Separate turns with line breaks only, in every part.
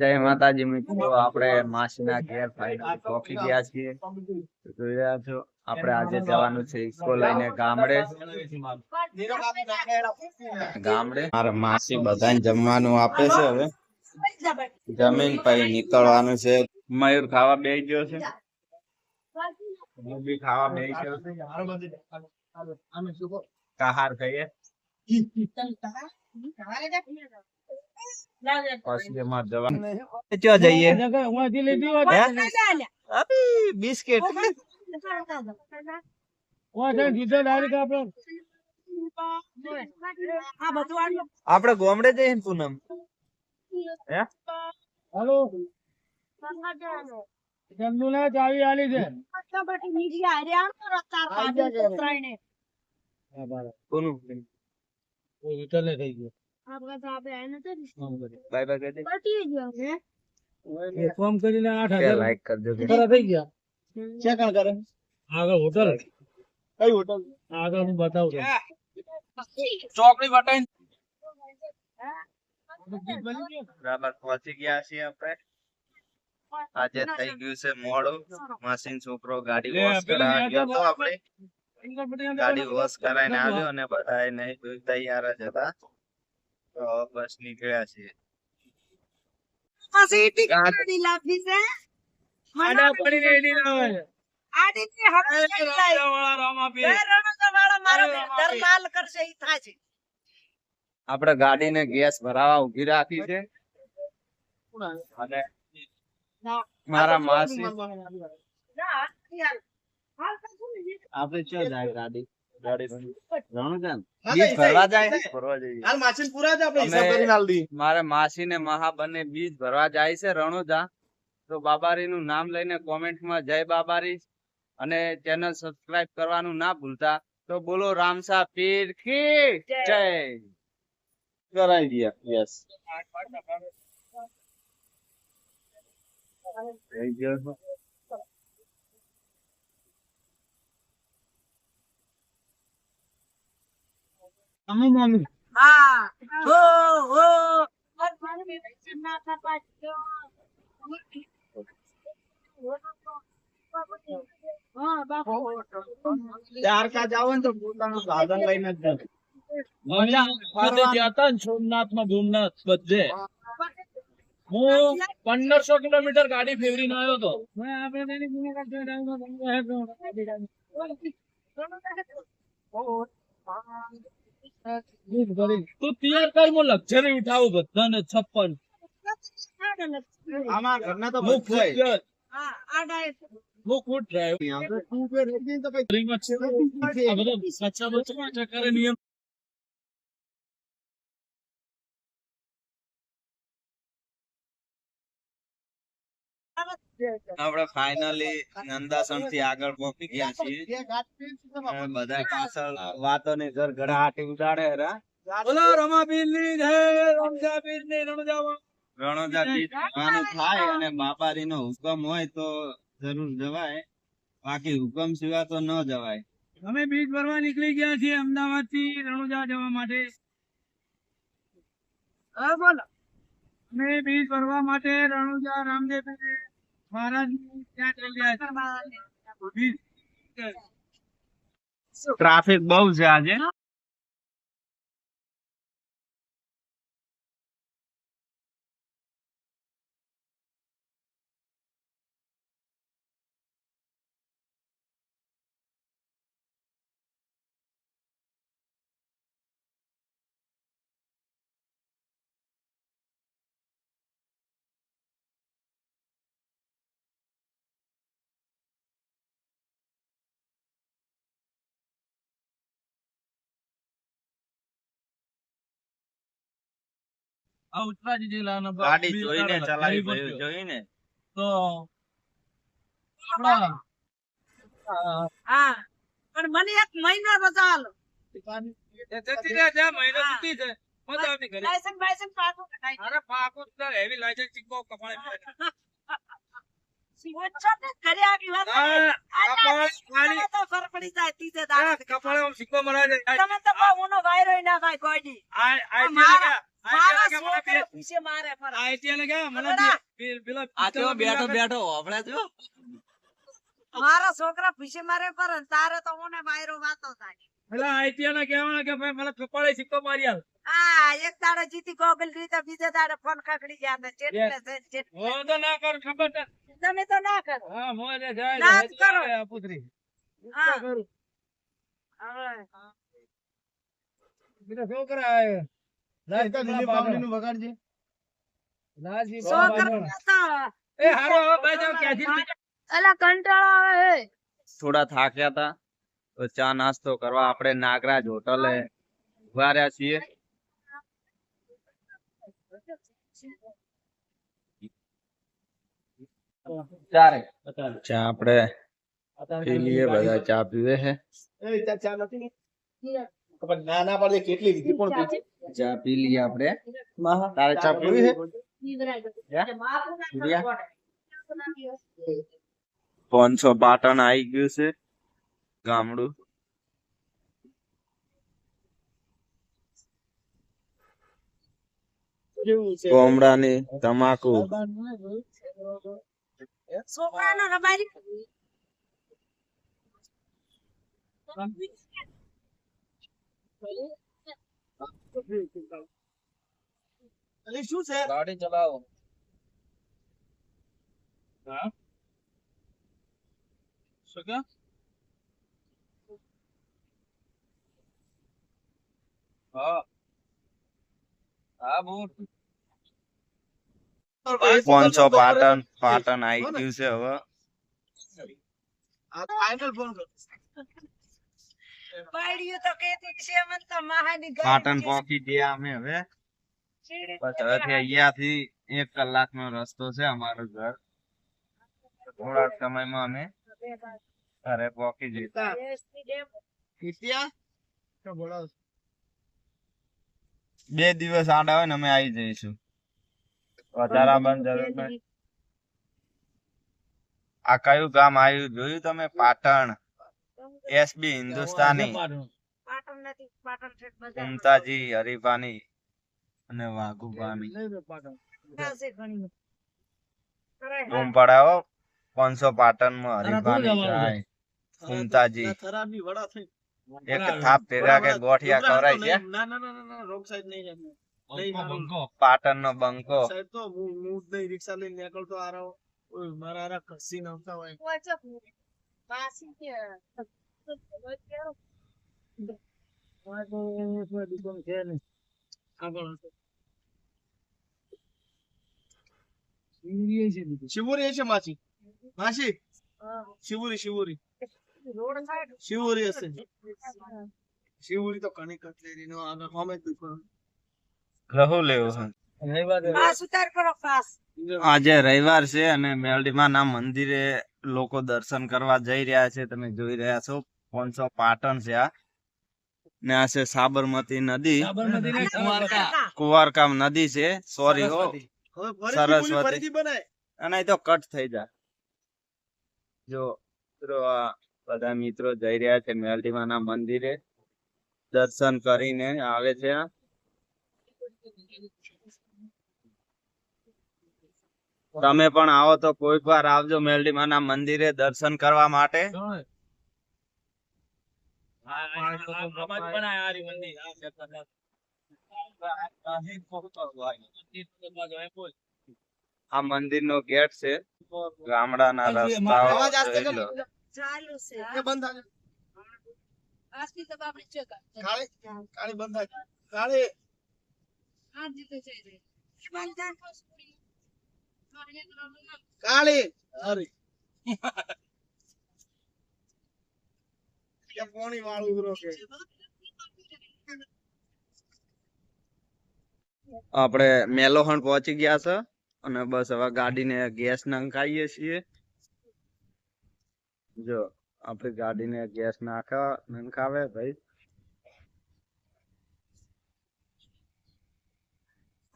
જય માતાજી મિત્રો, આપણે માસીના ઘેર ફાઇનલી પહોંચી ગયા છીએ. જોઈ રહ્યા છો, આપણે આજે જવાનું છે ઈકો લઈને ગામડે. મારા માસી બધાને જમવાનું આપે છે. હવે જમીન પછી નીકળવાનું છે. મયુર ખાવા બેસી ગયો છે, હું બી ખાવા બેસી ગયો છું. કહાર ખાઈએ પછી અમાર જવાનું ચો જઈએ બિસ્કિટ આપડે ગોમડે જઈએ ને પૂનમ.
હેલો જમનુ ના ચાવી આલી છે
પૂનમ
ઉતરલે થઈ ગયો
બાય બાય કહી દે.
ફોર્મ કરીને 8000
લાઈક કરજો.
ખરા થઈ ગયા ક્યાં કરે આગળ હોટલ કઈ હોટલ આગળ હું બતાવું છું
ચોકડી બટાઈ બરાબર પહોંચી ગયા છીએ આપણે. આજે થઈ ગયું છે મોડું. માસીન છોકરો ગાડી વોશ કરાવવા ગયો તો આપણે ગાડી વોશ કરાવીને આવ્યો અને બધા નહીં તૈયાર જ હતા. તો બસ નીકળ્યા છીએ. આપણે ગાડીને ગેસ ભરાવા ઉભી રાખી છે અને મારા માસી આપણે ચો જાય ગાડી મારા માસી ને મહાબને બીજ ભરવા જાય છે રણુજા. તો બાબારી નું નામ લઈને કોમેન્ટ માં જય બાબારી અને ચેનલ સબસ્ક્રાઇબ કરવાનું ના ભૂલતા. તો બોલો રામસા પીર કી જય. કરાવી દિયા. યસ
મમ્મી સોમનાથ માં ભૂમનાથ બધે હું 1500 કિલોમીટર ગાડી ફેરવીને આવ્યો હતો. તું તૈયાર કર, હું લક્ઝરી ઉઠાવું બધાને 56 આમાં ઘરના તો ખુદ ડ્રાઈવ નિયમ.
આપણે ફાઇનલી નંદાસણ થી આગળ પહોંચી ગયા છીએ. બધા પાછળ વાતો ની ગડગડાટી ઉડાડે.
બોલો રમાપીર ની જય, રણજાપીર ની
રણોજા બીચ જવાનું થાય અને બાપારી નો હુકમ હોય તો જરૂર જવાય, બાકી હુકમ સિવાય તો ન જવાય.
અમે બીજ ભરવા નીકળી ગયા છીએ અમદાવાદ થી રણુજા જવા માટે. બોલો અમે બીજ ભરવા માટે રણુજા રામદેવ મહારાજ ત્યાં ચાલ્યા છીએ.
ટ્રાફિક બહુ છે આજે.
ઉત્તરાજી જિલ્લાના
ગાડી જોઈને ચલાવી ભાઈ જોઈને
તો હા પણ મને એક મહિનો રજા આલો. જતી રહે છે મહિનો છૂટી છે મજા આવતી ઘરે. લાયસન્સ પાકો કટાઈ. અરે પાકો તો હેવી લાયસન્સ ચિક્કો કપાળે સિવચ્છા ને ઘરે આવી વાત કપાળ ખાલી તો ફર પડી જાય તીજે દાડા કપાળે સિક્કો મરાય જાય. તમે તો ઓનો વાયરો ના ખાય કોઈડી. આ મારા છોકરા પીછે મારે પર
આ કેવો બેઠો બેઠો હોભળે છો
મારા છોકરા પીછે મારે પર ને તારે તો મને બાયરો વાતો થાય હા એક દાડો જીતી ગોગલ લીધા બીજે દાડે ફોન ખખડી ગયા ને જેટલે તમે તો ના કરો ના જ કરો હા હવે અલા કંટાળો આવે
થોડા થાક્યા હતા તો ચા નાસ્તો કરવા આપણે નાગરાજ હોટલે ઉભા રહ્યા છીએ ચા આપણે પી લઈએ બધા ચા પીવે છે ચા પી લઈએ આપણે તારે ચા પીવી છે પોંચો પાટણ આવી ગયું છે ગામડું કોમડાની તમાકુ
છોકરાનો રબારી
શું છે
ગાડી ચલાવો
શું કે
પોંચો પાટણ પાટણ આવી ગયું છે હવે
ફાઇનલ ફોન કર
બાયડીયું તો કેતી છે મન તો મહાની ગઈ
પાટણ પહોંચી ગયા અમે હવે બસ હવેથી અહીંયાથી 1 કલાકનો રસ્તો છે અમારું ઘર થોડા સમયમાં અમે ઘરે પહોંચી જઈશું
કિટિયા તો બોલાવ
2 દિવસ આડા હોય ને અમે આવી જઈશું વધારા બંધ જરૂર નહીં આ કયું ગામ આવ્યું જોયું તમે પાટણ એસબી હિન્દુસ્તાની
પાટણ નથી પાટણ છે બધા
મમતાજી હરિભાની અને વાઘુભાની
પાસે ઘણી
બૂમ પડાવો 500 પાટણમાં હરિભાની જાય મમતાજી
થરાદની વડા થઈ
એક થાપ ભેગા કે ગોઠિયા ખવરાય છે
ના ના ના ના રોક સાઈડ નહીં જાય
પાટણનો બંકો
સાઈડ તો હું નહીં રિક્ષા લઈને નીકળતો આ રહો ઓય મારા આરા કસી નવતા હોય
વચક પાસી કે
શિવોરી છે માસી માસી શિવોરી
રોડ સાઈડ
શિવોરી હશે શિવોરી તો કણી કટલેરી નો આગળ હોમે દુકાન
રહો લેવો છે
પાસ ઉતાર કરો પાસ
આજે રવિવાર છે અને મેલડીમાં ના મંદિરે લોકો દર્શન કરવા જઈ રહ્યા છે તમે જોઈ રહ્યા છો 500 પાટણ છે આ ને આ છે સાબરમતી નદી કુવારકામ નદી છે સોરી હો સરસ્વતી
ફરીથી બનાય
અને એ તો કટ થઈ જાય જો મિત્રો આ બધા મિત્રો જઈ રહ્યા છે મેલડીમાં ના મંદિરે દર્શન કરીને આવે છે તમે પણ આવો તો કોઈક વાર આવજો મેલડીમાં ના મંદિરે દર્શન કરવા માટે આ મંદિર નો ગેટ છે ગામડાના રસ્તાઓ જોઈ લો.
ચાલુ છે
એ બંધ આ
આસ્તી તો બાપડી ચેક
કાળી કાળી બંધ આ કાળી
આ જીતે છે બંધ
કાળી અરે કે પોણી વાળું ઉરો કે
આપણે મેલોહણ પહોંચી ગયા છે અને બસ હવે ગાડીને ગેસ નંખાઈએ છીએ જો આપણી ગાડીને ગેસ નંખાવે ભાઈ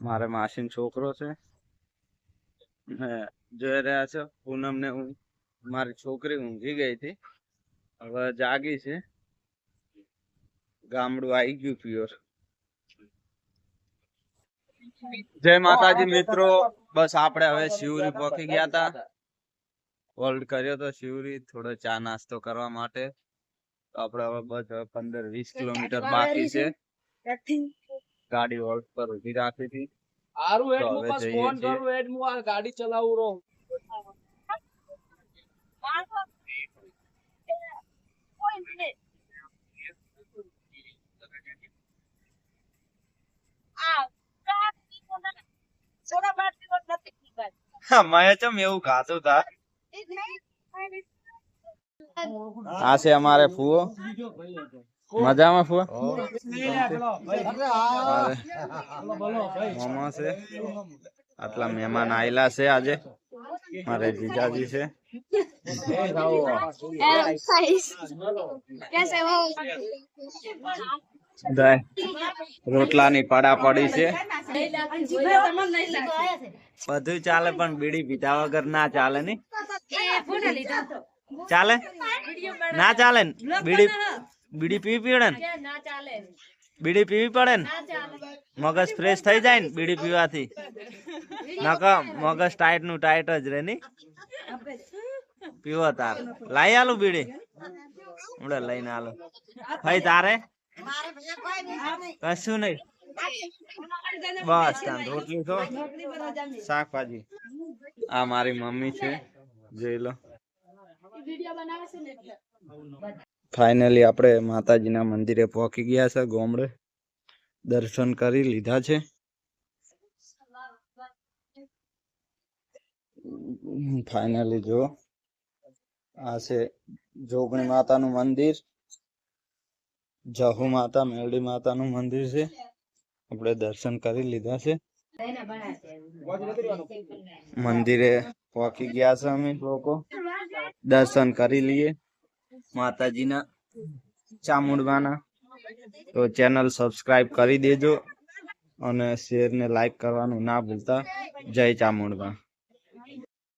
મારે માસીન છોકરો છે જોઈ રહ્યા છો પૂનમ ને હું મારી છોકરી ઊંઘી ગઈ હતી હવે જાગી છે ગામડું આવી ગયું પ્યોર જય માતાજી મિત્રો, બસ આપણે હવે શિવરી પહોંચી ગયા હતા. હોલ્ડ કર્યો તો શિવરી થોડો ચા નાસ્તો કરવા માટે. તો આપણે હવે બસ 15-20 કિલોમીટર બાકી છે. ગાડી હોલ્ડ પર ઉભી રાખી હતી.
આરું
તો
હેડ
હવે
મુ પાસ
જઈએ
ફોન
છીએ.
કરું હેડ મુ આ ગાડી ચલાવું રહો.
મેં ચમ એવું ખાતું તા. આ છે અમારે ફુઓ. મજામાં ફુઓ? મામા છે. આટલા મહેમાન આયેલા છે આજે. મારે જીજાજી છે. રોટલાની પડા પડી છે. બધું ચાલે પણ બીડી પીધા વગર ના ચાલે ને. ચાલે ના ચાલે ને? બીડી પીવી પડે ને? બીડી પીવી પડે ને? મગજ ફ્રેશ થઈ જાય ને બીડી પીવાથી. નકા મગજ ટાઈટ નું ટાઈટ જ રે ની. પીવો તાર લાઈ આલું બીડી. ઉડે લઈને આલો. ભાઈ તારે કશું નહીં. બસ રોટલી તો શાકભાજી. આ મારી મમ્મી છે, જોઈ લો. ફાઇનલી આપણે માતાજીના મંદિરે પહોંચી ગયા છે. ગોમડે દર્શન કરી લીધા છે. ફાઇનલી જો આ છે જોગણી માતાનું મંદિર. જહુ માતા મેરડી માતાનું મંદિર છે. આપણે દર્શન કરી લીધા છે. મંદિરે પહોંચી ગયા છે અમે લોકો. દર્શન કરી લઈએ માતાજીના ચામુંડવાના. તો ચેનલ સબસ્ક્રાઇબ કરી દેજો અને શેર ને લાઈક કરવાનું ના ભૂલતા. જય ચામુંડવા.